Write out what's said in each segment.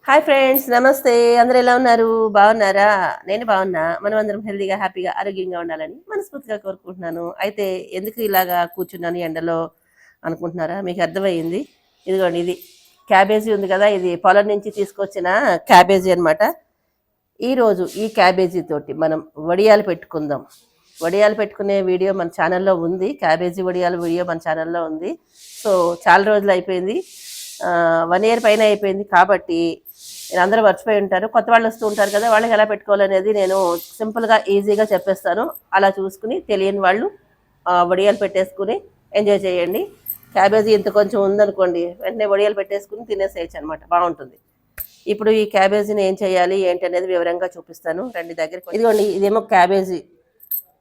Hi friends, నమస్తే. అందరూ ఎలా ఉన్నారు? బాగున్నారా? నేను బాగున్నా. మనం అందరం హెల్తీగా, హ్యాపీగా, ఆరోగ్యంగా ఉండాలని మనస్ఫూర్తిగా కోరుకుంటున్నాను. అయితే ఎందుకు ఇలాగా కూర్చున్నాను ఎండలో అనుకుంటున్నారా? మీకు అర్థమయ్యింది. ఇదిగోండి, ఇది క్యాబేజీ ఉంది కదా, ఇది పొలం నుంచి తీసుకొచ్చిన క్యాబేజీ అనమాట. ఈరోజు ఈ క్యాబేజీ తోటి మనం వడియాలు పెట్టుకుందాం. వడియాలు పెట్టుకునే వీడియో మన ఛానల్లో ఉంది. క్యాబేజీ వడియాల వీడియో మన ఛానల్లో ఉంది. సో చాలా రోజులు అయిపోయింది, 1 year పైన అయిపోయింది. కాబట్టి నేను అందరూ మర్చిపోయి ఉంటారు. కొత్త వాళ్ళు వస్తూ ఉంటారు కదా, వాళ్ళకి ఎలా పెట్టుకోవాలనేది నేను సింపుల్గా ఈజీగా చెప్పేస్తాను. అలా చూసుకుని తెలియని వాళ్ళు వడియాలు పెట్టేసుకుని ఎంజాయ్ చేయండి. క్యాబేజీ ఇంత కొంచెం ఉందనుకోండి, వెంటనే వడియాలు పెట్టేసుకుని తినేసేయచ్చు అనమాట, బాగుంటుంది. ఇప్పుడు ఈ క్యాబేజీని ఏం చేయాలి ఏంటి అనేది వివరంగా చూపిస్తాను. రండి దగ్గరికి. ఇదిగోండి, ఇదేమో క్యాబేజీ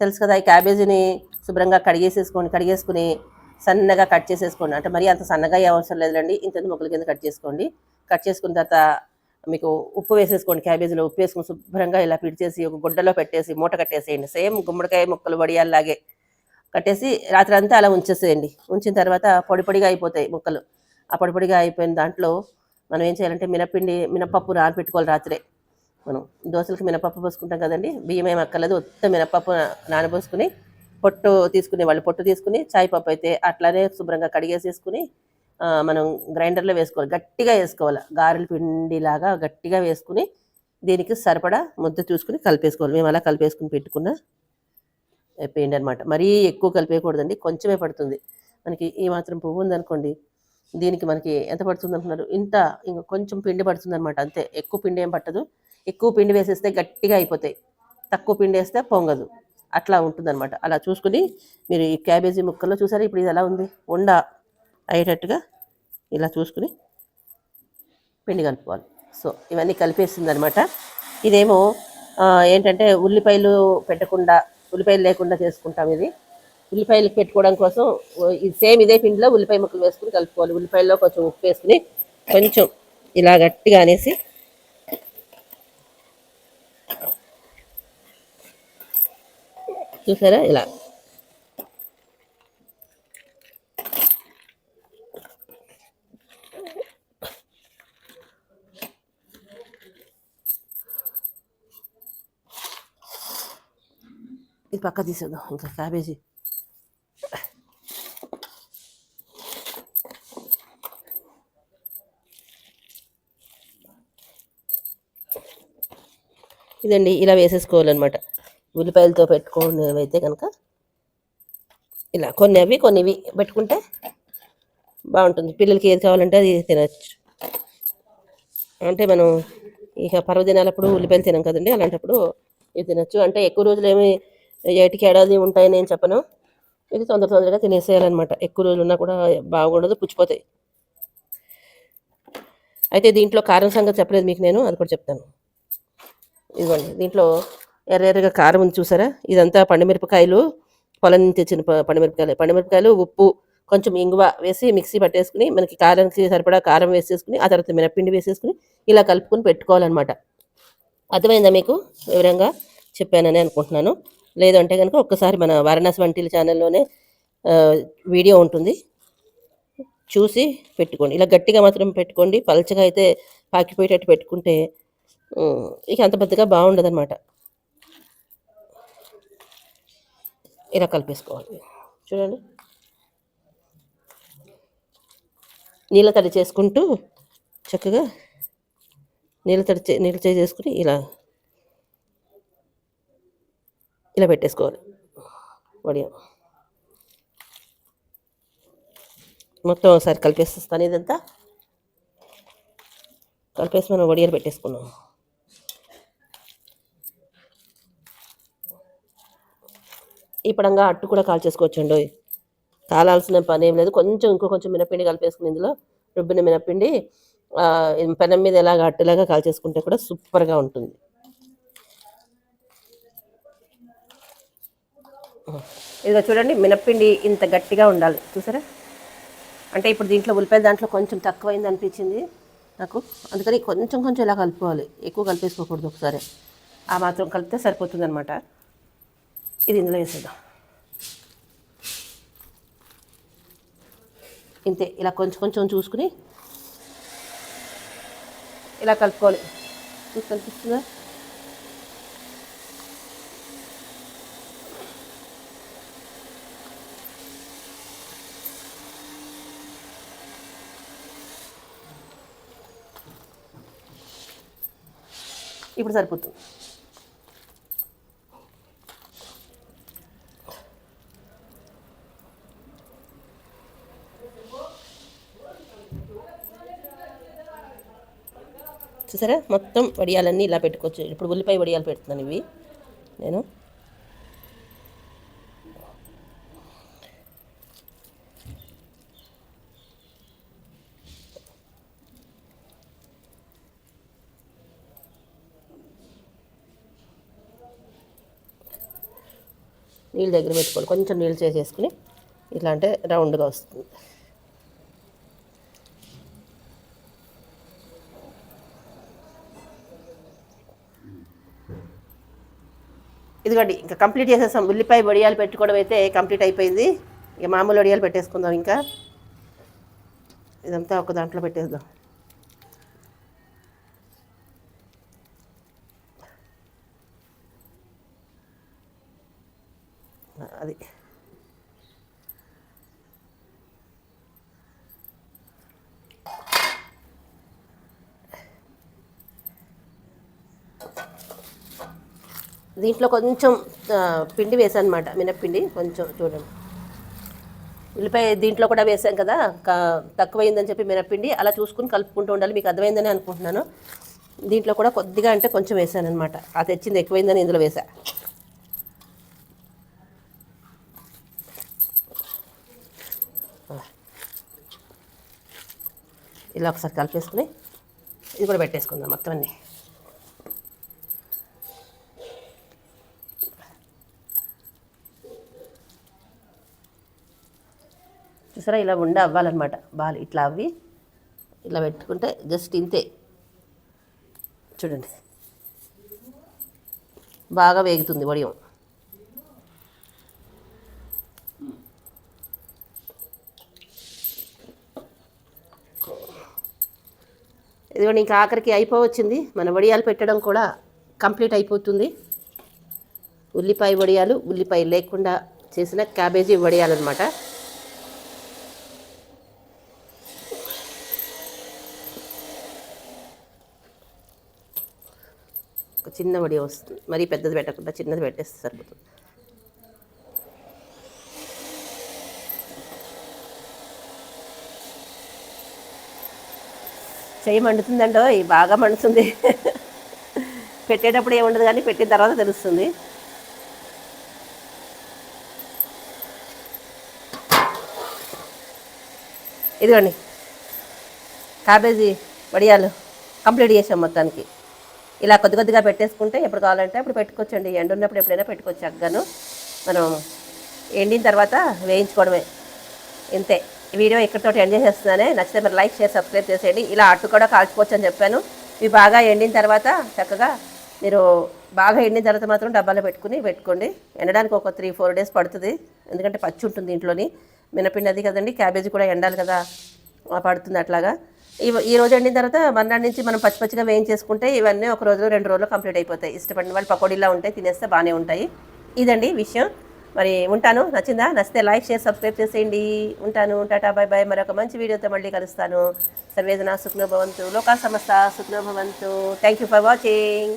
తెలుసు కదా. ఈ క్యాబేజీని శుభ్రంగా కడిగేసుకుని సన్నగా కట్ చేసేసుకోండి. అంటే మరీ అంత సన్నగా అవసరం లేదండి, ఇంత ముక్కల కింద కట్ చేసుకోండి. కట్ చేసుకున్న తర్వాత మీకు ఉప్పు వేసేసుకోండి. క్యాబేజీలో ఉప్పు వేసుకుని శుభ్రంగా ఇలా పిడిచేసి ఒక గుడ్డలో పెట్టేసి మూట కట్టేసేయండి. సేమ్ గుమ్మడికాయ ముక్కలు వడియాల్లాగే కట్టేసి రాత్రి అంతా అలా ఉంచేసేయండి. ఉంచిన తర్వాత పొడి పొడిగా అయిపోతాయి ముక్కలు. ఆ పొడి పొడిగా అయిపోయిన దాంట్లో మనం ఏం చేయాలంటే మినపప్పు నానబెట్టుకోవాలి రాత్రే. మనం దోశలకి మినపప్పు పోసుకుంటాం కదండి, బియ్యం ఏం అక్కర్లేదు, ఉత్త మినపప్పు నానబోసుకుని పొట్టు తీసుకుని చాయ్ పప్పు అయితే అట్లానే శుభ్రంగా కడిగేసేసుకుని మనం గ్రైండర్లో వేసుకోవాలి. గట్టిగా వేసుకోవాలి, గారెల పిండిలాగా గట్టిగా వేసుకుని దీనికి సరిపడా ముద్ద చూసుకుని కలిపేసుకోవాలి. మేము అలా కలిపేసుకుని పెట్టుకున్న పిండి అనమాట. మరీ ఎక్కువ కలిపేయకూడదండి, కొంచెమే పడుతుంది మనకి. ఈ మాత్రం పువ్వు ఉందనుకోండి, దీనికి మనకి ఎంత పడుతుంది అంటున్నారు? ఇంకా కొంచెం పిండి పడుతుంది అనమాట, అంతే. ఎక్కువ పిండి ఏం పట్టదు. ఎక్కువ పిండి వేసేస్తే గట్టిగా అయిపోతాయి, తక్కువ పిండి వేస్తే పొంగదు. అట్లా ఉంటుందన్నమాట. అలా చూసుకుని మీరు ఈ క్యాబేజీ ముక్కల్లో చూసారా, ఇప్పుడు ఇది ఎలా ఉంది, ఉండ అయ్యేటట్టుగా ఇలా చూసుకుని పిండి కలుపుకోవాలి. సో ఇవన్నీ కలిపేసింది అనమాట. ఇదేమో ఏంటంటే ఉల్లిపాయలు లేకుండా చేసుకుంటాం. ఇది ఉల్లిపాయలు పెట్టుకోవడం కోసం ఇది సేమ్ ఇదే పిండిలో ఉల్లిపాయ ముక్కలు వేసుకుని కలుపుకోవాలి. ఉల్లిపాయల్లో కొంచెం ఉప్పు వేసుకుని కొంచెం ఇలా గట్టిగా అనేసి చూసారా ఇలా. ఇది పక్క తీసేద్దాం. ఇంకా క్యాబేజీ ఇదండి, ఇలా వేసేసుకోవాలన్నమాట. ఉల్లిపాయలతో పెట్టుకునేవైతే కనుక ఇలా కొన్ని ఇవి పెట్టుకుంటే బాగుంటుంది. పిల్లలకి ఏది కావాలంటే అది తినచ్చు. అంటే మనం ఇక పర్వదినాలప్పుడు ఉల్లిపాయలు తినం కదండి, అలాంటప్పుడు ఇది తినచ్చు. అంటే ఎక్కువ రోజులు ఏటికి ఏడాది ఉంటాయని నేను చెప్పను. ఇది తొందరగా తినేసేయాలన్నమాట. ఎక్కువ రోజులు ఉన్నా కూడా బాగుండదు, పుచ్చిపోతాయి. అయితే దీంట్లో కారం సంగతి చెప్పలేదు మీకు నేను, అది కూడా చెప్తాను. ఇదిగోండి, దీంట్లో ఎర్రగా కారం ఉంది చూసారా. ఇదంతా పండుమిరపకాయలు, పొలం నుంచి తెచ్చిన పండుమిరపకాయలు, ఉప్పు, కొంచెం ఇంగువ వేసి మిక్సీ పట్టేసుకుని మనకి కారంకి సరిపడా కారం వేసేసుకుని ఆ తర్వాత మినప్పిండి వేసేసుకుని ఇలా కలుపుకొని పెట్టుకోవాలన్నమాట. అర్థమైందా మీకు? వివరంగా చెప్పానని అనుకుంటున్నాను. లేదంటే కనుక ఒక్కసారి మన వారణాసి వంటిల ఛానల్లోనే వీడియో ఉంటుంది, చూసి పెట్టుకోండి. ఇలా గట్టిగా మాత్రం పెట్టుకోండి, పలచగా అయితే పాకిపోయేటట్టు పెట్టుకుంటే ఇక అంత పెద్దగా బాగుండదు అనమాట. ఇలా కలిపేసుకోవాలి. చూడండి, నీళ్ళ తడి చేసుకుంటూ చక్కగా నీళ్ళ చేసుకుని ఇలా పెట్టేసుకోవాలి. వడియం మొత్తం ఒకసారి కలిపేస్తాను. ఇదంతా కలిపేసి మనం వడియాలు పెట్టేసుకున్నాం. ఈ పడంగా అట్టు కూడా కాల్చేసుకోవచ్చండి, కాలాల్సిన పని ఏం లేదు. కొంచెం మినపిండి కలిపేసుకుని ఇందులో రుబ్బిన మినపిండి పెనం మీద ఎలాగ అట్టులాగా కాల్చేసుకుంటే కూడా సూపర్గా ఉంటుంది. ఇదిగో చూడండి, మినప్పిండి ఇంత గట్టిగా ఉండాలి, చూసారా. అంటే ఇప్పుడు దీంట్లో ఉల్లిపాయలు దాంట్లో కొంచెం తక్కువైంది అనిపించింది నాకు, అందుకని కొంచెం ఇలా కలుపుకోవాలి, ఎక్కువ కలిపేసుకోకూడదు. ఒకసారి ఆ మాత్రం కలిపితే సరిపోతుంది అనమాట. ఇది ఇందులో వేసేద్దాం. ఇంతే, ఇలా కొంచెం చూసుకుని ఇలా కలుపుకోవాలి. కనిపిస్తుందా? ఇప్పుడు సరిపోతుంది. చూసారా, మొత్తం వడియాలన్నీ ఇలా పెట్టుకోవచ్చు. ఇప్పుడు ఉల్లిపాయ వడియాలు పెడుతున్నాను ఇవి నేను. నీళ్ళు దగ్గర పెట్టుకోవాలి, కొంచెం నీళ్ళు చేసేసుకుని ఇట్లా అంటే రౌండ్గా వస్తుంది. ఇదిగోండి, ఇంకా కంప్లీట్ చేసేసాం. ఉల్లిపాయ వడియాలు పెట్టుకోవడం అయితే కంప్లీట్ అయిపోయింది. ఇక మామూలు వడియాలు పెట్టేసుకుందాం. ఇంకా ఇదంతా ఒక దాంట్లో పెట్టేద్దాం. అది దీంట్లో కొంచెం పిండి వేసాను అనమాట, మినప్పిండి కొంచెం. చూడండి, ఉల్లిపాయ దీంట్లో కూడా వేసాం కదా, తక్కువైందని చెప్పి మినప్పిండి అలా చూసుకుని కలుపుకుంటూ ఉండాలి. మీకు అర్థమైందని అనుకుంటున్నాను. దీంట్లో కూడా కొద్దిగా అంటే కొంచెం వేసాను అనమాట. ఆ తెచ్చింది ఎక్కువైందని ఇందులో వేసా. ఇలా ఒకసారి కలిపేసుకుని ఇది కూడా పెట్టేసుకుందాం మొత్తం అన్నీ. చూసారా, ఇలా ఉండ అవ్వాలన్నమాట. బాగా ఇట్లా అవి ఇలా పెట్టుకుంటే జస్ట్ ఇంతే. చూడండి, బాగా వేగుతుంది వడియం. ఇదిగోండి, ఇంకా ఆఖరికి అయిపోవచ్చింది. మన వడియాలు పెట్టడం కూడా కంప్లీట్ అయిపోతుంది. ఉల్లిపాయ వడియాలు, ఉల్లిపాయ లేకుండా చేసిన క్యాబేజీ వడియాలు అనమాట. ఒక చిన్న వడియ వస్తుంది, మరీ పెద్దది పెట్టకుండా చిన్నది పెట్టేస్తే సరిపోతుంది. చెయ్యి మండుతుందండో, బాగా మండుతుంది. పెట్టేటప్పుడు ఏముండదు కానీ పెట్టిన తర్వాత తెలుస్తుంది. ఇదిగోండి, క్యాబేజీ వడియాలు కంప్లీట్ చేసాం మొత్తానికి. ఇలా కొద్ది కొద్దిగా పెట్టేసుకుంటే ఎప్పుడు కావాలంటే అప్పుడు పెట్టుకోవచ్చండి. ఎండ ఉన్నప్పుడు ఎప్పుడైనా పెట్టుకోవచ్చు. చక్కగాను మనం ఎండిన తర్వాత వేయించుకోవడమే, ఇంతే. ఈ వీడియో ఇక్కడితో ఎండ్ చేసేస్తున్నానే. నచ్చితే మరి లైక్, షేర్, సబ్స్క్రైబ్ చేసేయండి. ఇలా అట్టు కూడా కాల్చుకోవచ్చు అని చెప్పాను. ఇవి బాగా ఎండిన తర్వాత చక్కగా మీరు బాగా ఎండిన తర్వాత మాత్రం డబ్బాలో పెట్టుకోండి. ఎండడానికి ఒక 3-4 డేస్ పడుతుంది, ఎందుకంటే పచ్చి ఉంటుంది ఇంట్లోని. మినపిండి అది కదండి, క్యాబేజీ కూడా ఎండాలి కదా, పడుతుంది అట్లాగా. ఈ రోజు ఎండిన తర్వాత మర్నాడు నుంచి మనం పచ్చిగా వేయించేసుకుంటే ఇవన్నీ ఒక రోజు 2 రోజులు కంప్లీట్ అయిపోతాయి. ఇష్టపడిన వాళ్ళు పకోడీలా ఉంటాయి, తినేస్తే బాగానే ఉంటాయి. ఇదండి విషయం. మరి ఉంటాను. నచ్చిందా? నచ్చితే లైక్, షేర్, సబ్స్క్రైబ్ చేసేయండి. ఉంటాను. Tata, by by. మరొక మంచి వీడియోతో మళ్ళీ కలుస్తాను. సర్వేజన సుఖ్నో భవంతు, లోకా సమస్త సుఖ్నో భవంతు. Thank you for watching.